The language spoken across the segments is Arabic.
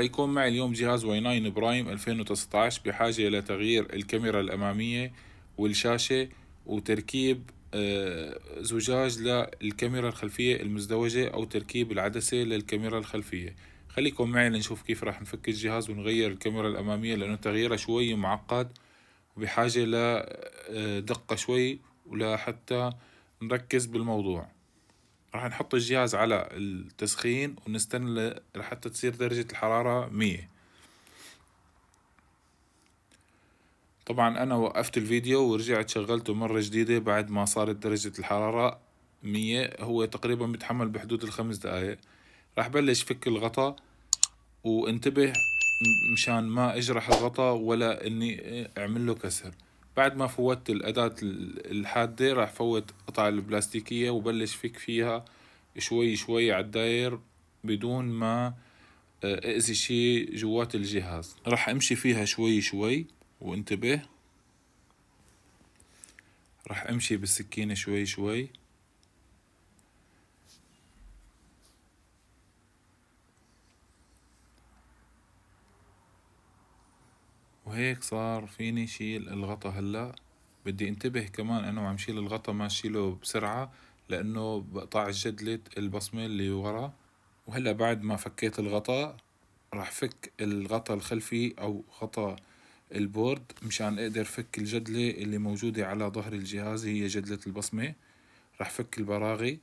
هيكون معي اليوم جهاز واي 9 برايم 2019 بحاجة إلى تغيير الكاميرا الأمامية والشاشة وتركيب زجاج للكاميرا الخلفية المزدوجة أو تركيب العدسة للكاميرا الخلفية. خليكم معي لنشوف كيف راح نفك الجهاز ونغير الكاميرا الأمامية، لأنه تغييرها شوي معقد وبحاجة لدقة شوي ولحتى نركز بالموضوع. راح نحط الجهاز على التسخين ونستنى لحتى تصير درجة الحرارة 100. طبعا أنا وقفت الفيديو ورجعت شغلته مرة جديدة بعد ما صارت درجة الحرارة 100. هو تقريبا بيتحمل بحدود ال5 دقايق. راح بلش فك الغطاء، وانتبه مشان ما اجرح الغطاء ولا اني اعمل له كسر. بعد ما فوتت الأداة الحادة راح فوت قطع البلاستيكية وبلش فك فيها شوي شوي عالداير بدون ما اذي شي جوات الجهاز. راح امشي فيها شوي شوي، وانتبه راح امشي بالسكينة شوي شوي. وهيك صار فيني شيل الغطا. هلا بدي انتبه كمان انه عم شيل الغطا ما شيله بسرعة، لانه بقطع جدلة البصمة اللي ورا. وهلا بعد ما فكيت الغطا راح فك الغطا الخلفي او غطا البورد مشان اقدر فك الجدلة اللي موجودة على ظهر الجهاز، هي جدلة البصمة. راح فك البراغي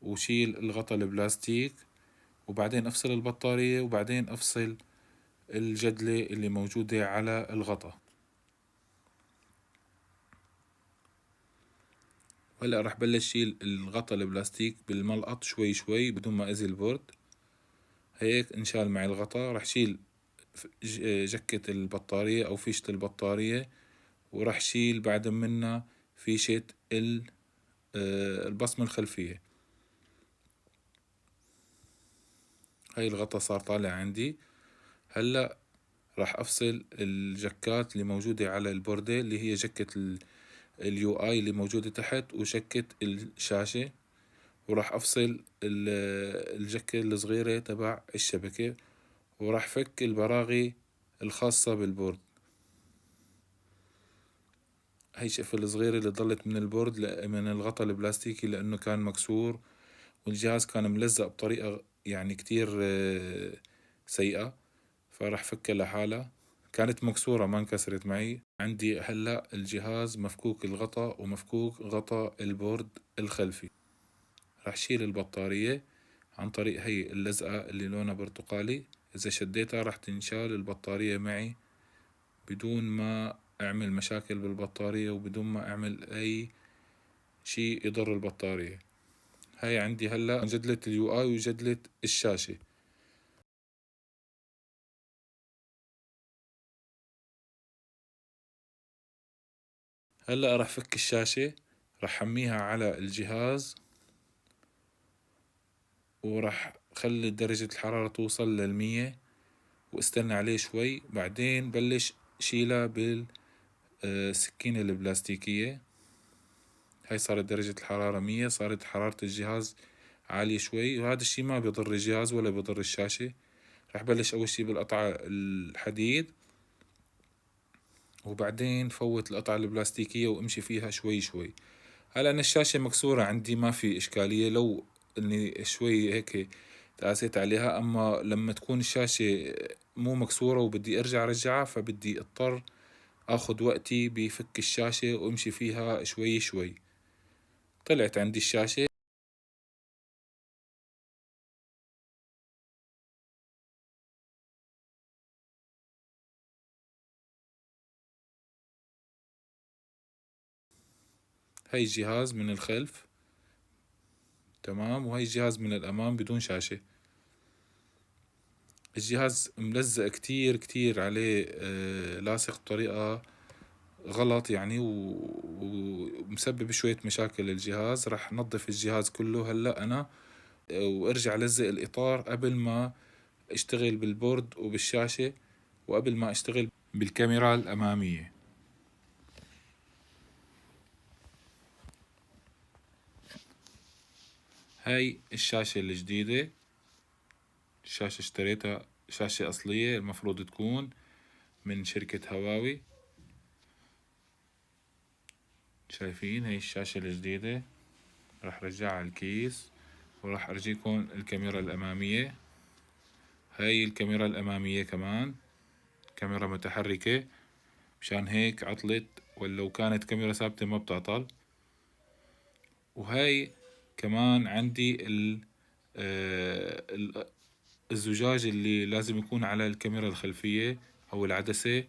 وشيل الغطا البلاستيك، وبعدين افصل البطارية، وبعدين افصل الجدلة اللي موجودة على الغطا. وهلا راح بلش شيل الغطا البلاستيك بالملقط شوي شوي بدون ما اذي البورد. هيك انشال معي الغطا. راح شيل جكة البطارية او فيشة البطارية، وراح شيل بعد منها فيشة البصمة الخلفية. هاي الغطا صار طالع عندي. هلا راح افصل الجكات اللي موجودة على البوردة، اللي هي جكة اليو اي اللي موجودة تحت وجكة الشاشة. وراح افصل الجكة الصغيرة تبع الشبكة، وراح فك البراغي الخاصة بالبورد. هاي الشفة الصغيرة اللي ضلت من البورد من الغطاء البلاستيكي، لأنه كان مكسور والجهاز كان ملزق بطريقة يعني كتير سيئة، فراح فكها لحالها. كانت مكسورة ما انكسرت معي. عندي هلأ الجهاز مفكوك الغطاء ومفكوك غطاء البورد الخلفي. راح شيل البطارية عن طريق هي اللزقة اللي لونها برتقالي. إذا شديتها راح تنشال البطارية معي بدون ما أعمل مشاكل بالبطارية وبدون ما أعمل أي شي يضر البطارية. هاي عندي هلا جدلة اليو اي وجدلة الشاشة. هلا راح فك الشاشة، راح حميها على الجهاز، وراح خلي درجة الحرارة توصل لل100 واستنى عليه شوي. بعدين بلش شيلها بالسكينة البلاستيكية. هاي صارت درجة الحرارة 100، صارت حرارة الجهاز عالية شوي، وهذا الشي ما بيضر الجهاز ولا بيضر الشاشة. راح بلش أول شي بالقطعة الحديد، وبعدين فوت القطعة البلاستيكية وامشي فيها شوي شوي. هلا أنا الشاشة مكسورة عندي ما في إشكالية، لو إني شوي هيك تقاسيت عليها. أما لما تكون الشاشة مو مكسورة وبدي أرجع رجعها، فبدي أضطر أخذ وقتي بفك الشاشة وامشي فيها شوي شوي. طلعت عندي الشاشة. هاي الجهاز من الخلف تمام، وهي الجهاز من الأمام بدون شاشة. الجهاز ملزق كتير كتير عليه لاصق بطريقة غلط يعني، ومسبب شوية مشاكل للجهاز. راح نظف الجهاز كله هلأ أنا، وارجع لزق الإطار قبل ما اشتغل بالبورد وبالشاشة، وقبل ما اشتغل بالكاميرا الأمامية. هاي الشاشة الجديدة، الشاشة اشتريتها شاشة أصلية المفروض تكون من شركة هواوي. شايفين هي الشاشة الجديدة. راح رجعها على الكيس وراح ارجيكم الكاميرا الأمامية. هاي الكاميرا الأمامية كمان كاميرا متحركة، مشان هيك عطلت، ولو كانت كاميرا ثابتة ما بتعطل. وهاي كمان عندي الزجاج اللي لازم يكون على الكاميرا الخلفية أو العدسة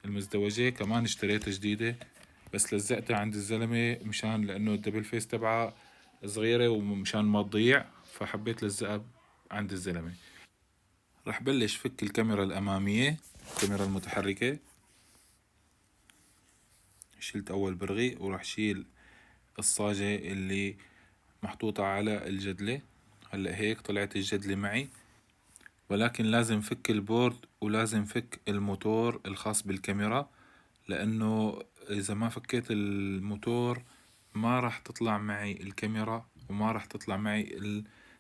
المزدوجة، كمان اشتريتها جديدة بس لزقتها عند الزلمة مشان لأنه الدبل فيس تبعها صغيرة ومشان ما تضيع، فحبيت لزقها عند الزلمة. راح بلش فك الكاميرا الأمامية الكاميرا المتحركة. شلت أول برغي وراح شيل الصاجة اللي محطوطة على الجدلة. هلأ هيك طلعت الجدلة معي، ولكن لازم فك البورد ولازم فك الموتور الخاص بالكاميرا، لأنه إذا ما فكيت الموتور ما راح تطلع معي الكاميرا وما راح تطلع معي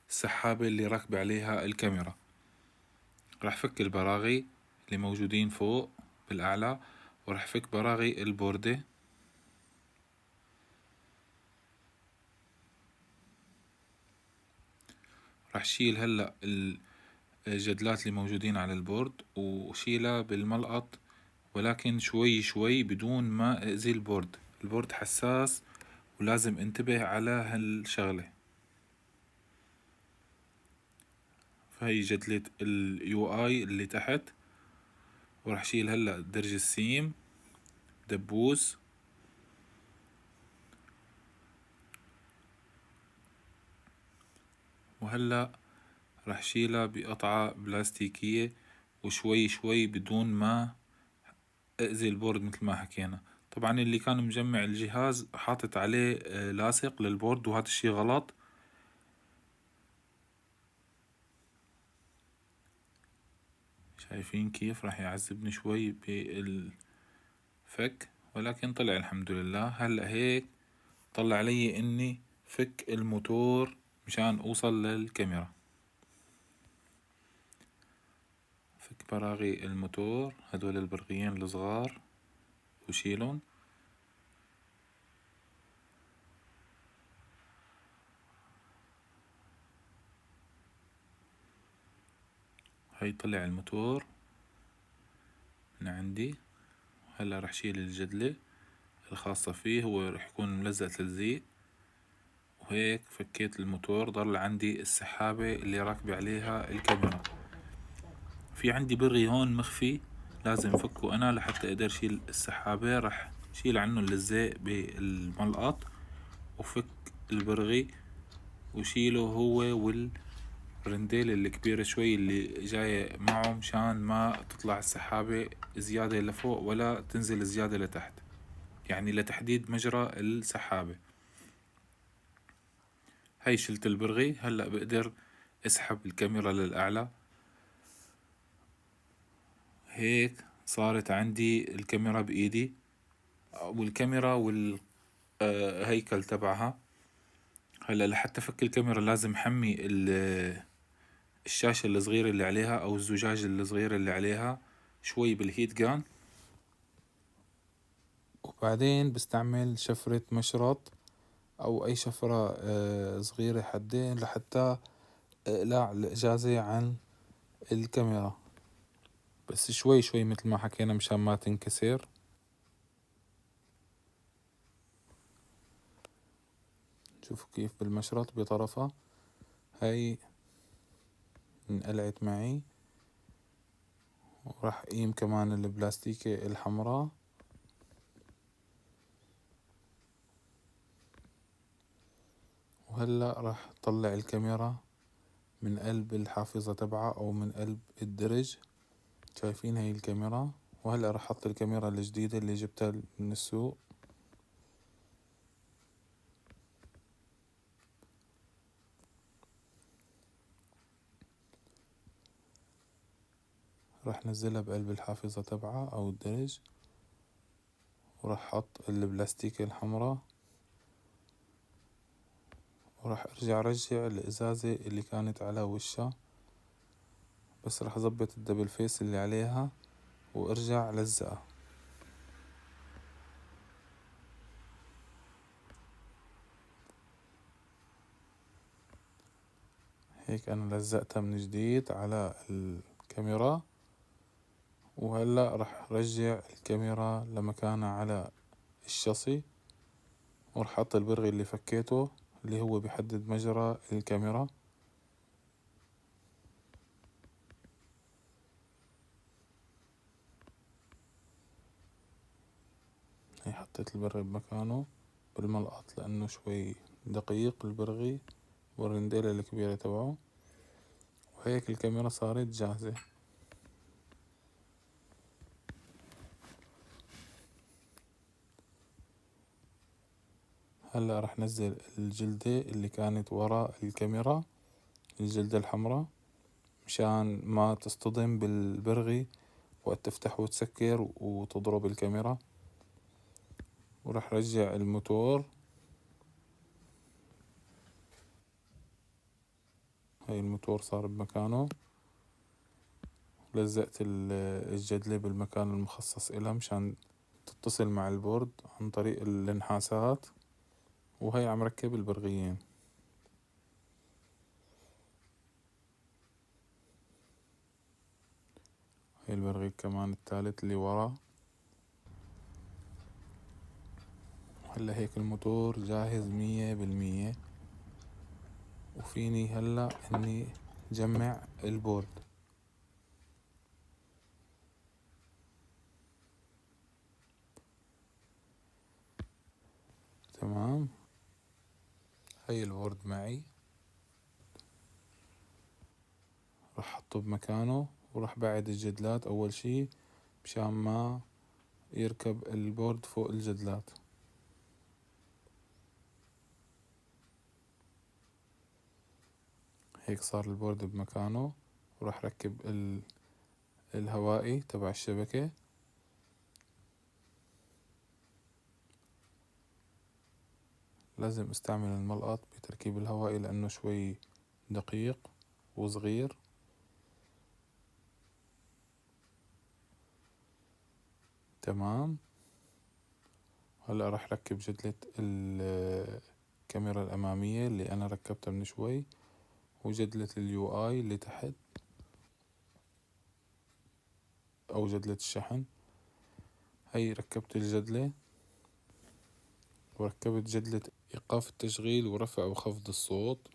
السحابة اللي راكبة عليها الكاميرا. راح فك البراغي اللي موجودين فوق بالأعلى، وراح فك براغي البوردة. راح شيل هلأ الجدلات اللي موجودين على البورد وشيلها بالملقط، ولكن شوي شوي بدون ما أذي البورد. البورد حساس ولازم انتبه على هالشغلة. فهي جدلة اليو اي اللي تحت. وراح شيل هلأ درج السيم دبوس، وهلأ راح شيلها بقطعة بلاستيكية وشوي شوي بدون ما أذي البورد مثل ما حكينا. طبعا اللي كان مجمع الجهاز حاطط عليه لاصق للبورد، وهذا الشي غلط. شايفين كيف راح يعذبني شوي بالفك، ولكن طلع الحمد لله. هلأ هيك طلع علي اني فك الموتور مشان اوصل للكاميرا. فك براغي الموتور هدول البرغيين الصغار وشيلهم. هاي طلع الموتور من عندي. هلا رح شيل الجدلة الخاصة فيه، هو رح يكون ملزق تلزيق. وهيك فكيت الموتور، ضل عندي السحابة اللي راكبة عليها الكاميرا. في عندي برغي هون مخفي لازم فكه انا لحتى اقدر شيل السحابة. رح شيل عنه اللزاق بالملقط وفك البرغي وشيله هو والرنديل الكبيرة شوي اللي جاية معه، مشان ما تطلع السحابة زيادة لفوق ولا تنزل زيادة لتحت، يعني لتحديد مجرى السحابة. هاي شلت البرغي. هلأ بقدر اسحب الكاميرا للأعلى. هيك صارت عندي الكاميرا بإيدي، والكاميرا والهيكل تبعها. هلا لحتى فك الكاميرا لازم حمي الشاشة الصغيرة اللي عليها أو الزجاج الصغير اللي عليها شوي بالهيت جان، وبعدين بستعمل شفرة مشرط أو أي شفرة صغيرة حدين لحتى اقلع الإجازة عن الكاميرا، بس شوي شوي مثل ما حكينا مشان ما تنكسر. شوفوا كيف بالمشرط بطرفها هاي انقلعت معي. وراح قيم كمان البلاستيكة الحمراء. وهلأ راح طلع الكاميرا من قلب الحافظة تبعها أو من قلب الدرج. شايفين هاي الكاميرا. وهلأ راح أحط الكاميرا الجديدة اللي جبتها من السوق. راح نزلها بقلب الحافظة تبعها أو الدرج، وراح أحط البلاستيكة الحمراء، وراح أرجع الإزازة اللي كانت على وشها بس راح اظبط الدبل فيس اللي عليها وارجع لزقها. هيك انا لزقتها من جديد على الكاميرا، وهلأ راح ارجع الكاميرا لمكانها على الشاصي، وراح احط البرغي اللي فكيته اللي هو بيحدد مجرى الكاميرا. هي حطيت البرغي بمكانه بالملقط لانه شوي دقيق البرغي والرنديلة الكبيرة تبعه، وهيك الكاميرا صارت جاهزة. هلا راح نزل الجلدة اللي كانت وراء الكاميرا، الجلدة الحمراء، مشان ما تصطدم بالبرغي وقت تفتح وتسكر وتضرب الكاميرا. وراح رجع الموتور، هاي الموتور صار بمكانه. لزقت الجدلة بالمكان المخصص إلها مشان تتصل مع البورد عن طريق الانحاسات، وهي عم ركب البرغيين. هاي البرغي كمان الثالث اللي ورا. هلا هيك الموتور جاهز 100%، وفيني هلا اني جمع البورد. تمام، هاي البورد معي، راح احطه بمكانه وراح بعد الجدلات اول شي مشان ما يركب البورد فوق الجدلات. هيك صار البورد بمكانه، وراح ركب الهوائي تبع الشبكة. لازم استعمل الملقط بتركيب الهوائي لانه شوي دقيق وصغير. تمام، هلا راح ركب جدلة الكاميرا الأمامية اللي أنا ركبتها من شوي، وجدلة اليو آي اللي تحت أو جدلة الشحن. هي ركبت الجدلة، وركبت جدلة إيقاف التشغيل ورفع وخفض الصوت.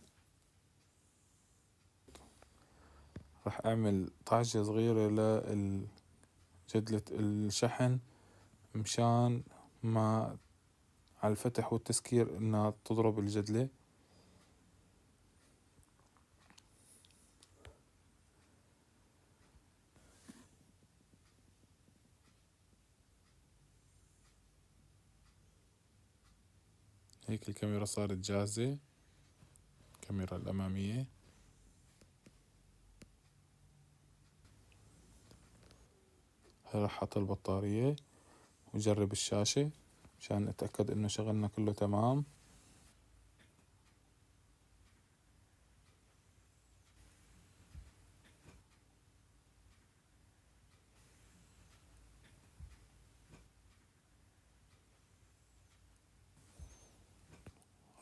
راح أعمل طعجة صغيرة لجدلة الشحن مشان ما على الفتح والتسكير إنها تضرب الجدلة. هيك الكاميرا صارت جاهزة، الكاميرا الأمامية. راح أحط البطارية وجرب الشاشة مشان أتأكد إنه شغلنا كله تمام.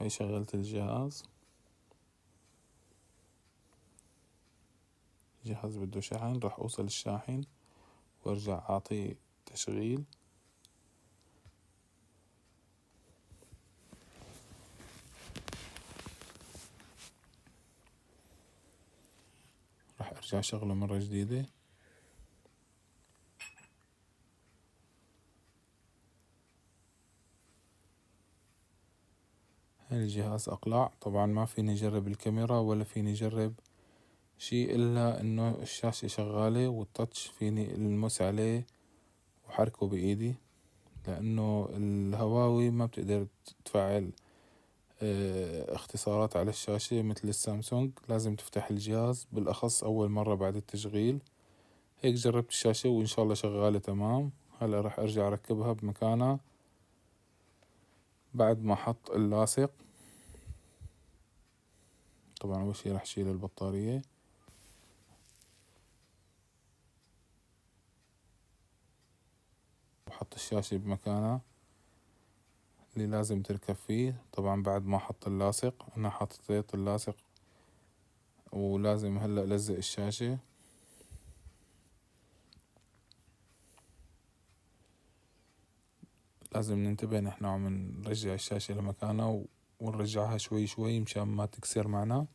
هاي شغلت الجهاز، جهاز بده شحن. راح أوصل الشاحن وأرجع أعطيه تشغيل. راح أرجع شغله مرة جديدة. هاي الجهاز أقلع، طبعا ما فيني أجرب الكاميرا ولا فيني أجرب شي إلا إنه الشاشة شغالة والتاتش فيني المس عليه وحركه بإيدي، لأنه الهواوي ما بتقدر تفعل اختصارات على الشاشة مثل السامسونج. لازم تفتح الجهاز بالأخص أول مرة بعد التشغيل. هيك جربت الشاشة وإن شاء الله شغالة تمام. هلا راح أرجع أركبها بمكانها بعد ما أحط اللاصق. طبعا أول شي راح أشيل البطارية. وحط الشاشة بمكانها اللي لازم تركب فيه. طبعا بعد ما حط اللاصق، أنا حطيت اللاصق ولازم هلأ ألزق الشاشة. لازم ننتبه نحن عم نرجع الشاشة لمكانها ونرجعها شوي شوي مشان ما تكسر معنا.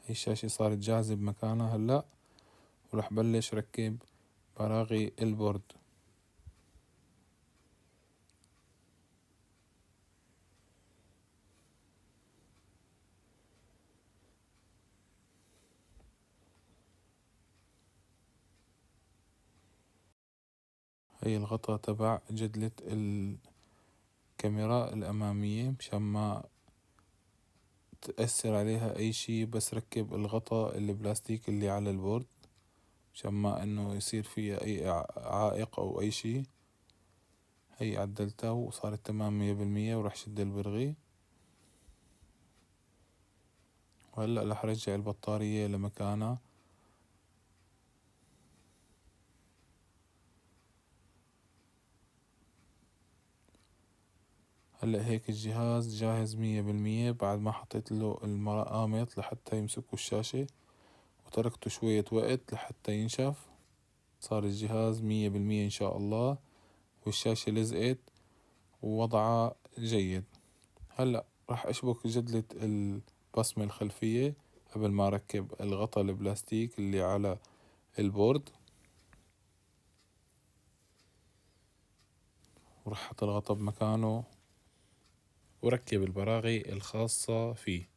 هي الشاشة صارت جاهزة بمكانها هلأ، ورح بلش ركب براغي البورد. هي الغطا تبع جدلة الكاميرا الأمامية مشان ما تأثر عليها أي شي، بس ركب الغطا البلاستيك اللي على البورد مشان ما إنه يصير فيها أي عائق أو أي شي. هي عدلتها وصارت تمام 100%، وراح شد البرغي. وهلأ راح أرجع البطارية لمكانها. هلأ هيك الجهاز جاهز 100% بعد ما حطيت له المقامط لحتى يمسكوا الشاشة، وتركته شوية وقت لحتى ينشف. صار الجهاز 100% إن شاء الله، والشاشة لزقت ووضعها جيد. هلأ راح أشبك جدلة البصمة الخلفية قبل ما أركب الغطاء البلاستيك اللي على البورد، وراح أحط الغطاء بمكانه وركب البراغي الخاصة فيه.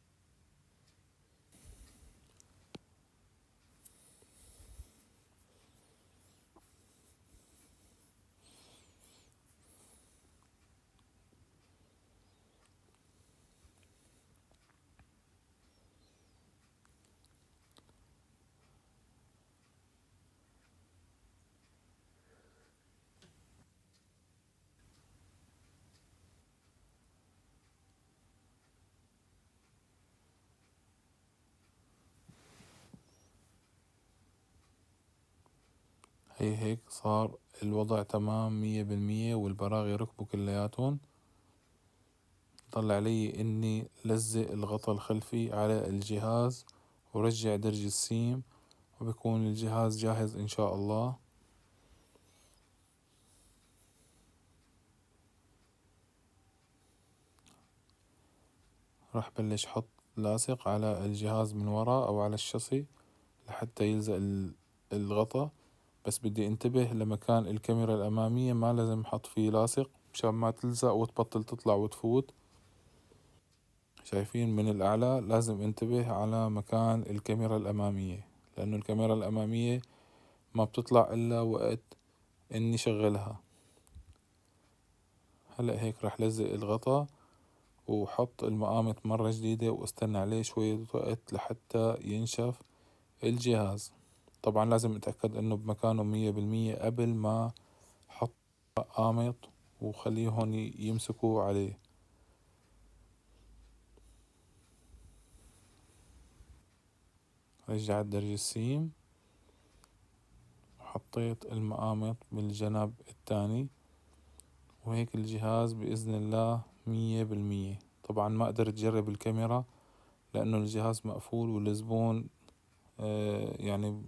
هي هيك صار الوضع تمام 100%، والبراغي ركبوا كلياتهم. طلع علي إني لزق الغطاء الخلفي على الجهاز ورجع درج السيم، وبكون الجهاز جاهز إن شاء الله. راح بلش حط لاصق على الجهاز من ورا أو على الشاصي لحتى يلزق الغطاء. بس بدي انتبه لمكان الكاميرا الأمامية ما لازم حط فيه لاصق مشان ما تلزق وتبطل تطلع وتفوت. شايفين من الأعلى لازم انتبه على مكان الكاميرا الأمامية، لأنه الكاميرا الأمامية ما بتطلع إلا وقت إني شغلها. هلأ هيك راح لزق الغطاء وحط المقامط مرة جديدة واستنى عليه شوية وقت لحتى ينشف الجهاز. طبعا لازم اتأكد انه بمكانه 100% قبل ما حط مقامط وخليهم يمسكوا عليه. رجعت درج السيم وحطيت المقامط بالجنب التاني، وهيك الجهاز بإذن الله 100%. طبعا ما قدرت أجرب الكاميرا لأنه الجهاز مقفول والزبون يعني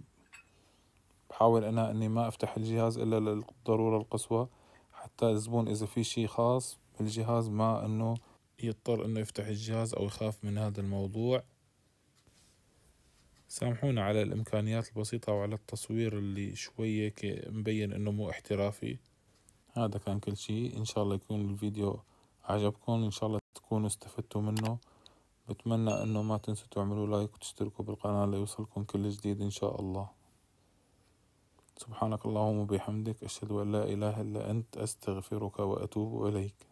بحاول أنا إني ما أفتح الجهاز إلا للضرورة القصوى، حتى الزبون إذا في شي خاص بالجهاز ما إنه يضطر إنه يفتح الجهاز أو يخاف من هذا الموضوع. سامحونا على الإمكانيات البسيطة وعلى التصوير اللي شوية مبين إنه مو احترافي. هذا كان كل شي. إن شاء الله يكون الفيديو عجبكم، إن شاء الله تكونوا استفدتوا منه. بتمنى إنه ما تنسوا تعملوا لايك وتشتركوا بالقناة ليوصلكم كل جديد إن شاء الله. سبحانك اللهم وبحمدك، أشهد أن لا إله إلا أنت، أستغفرك وأتوب إليك.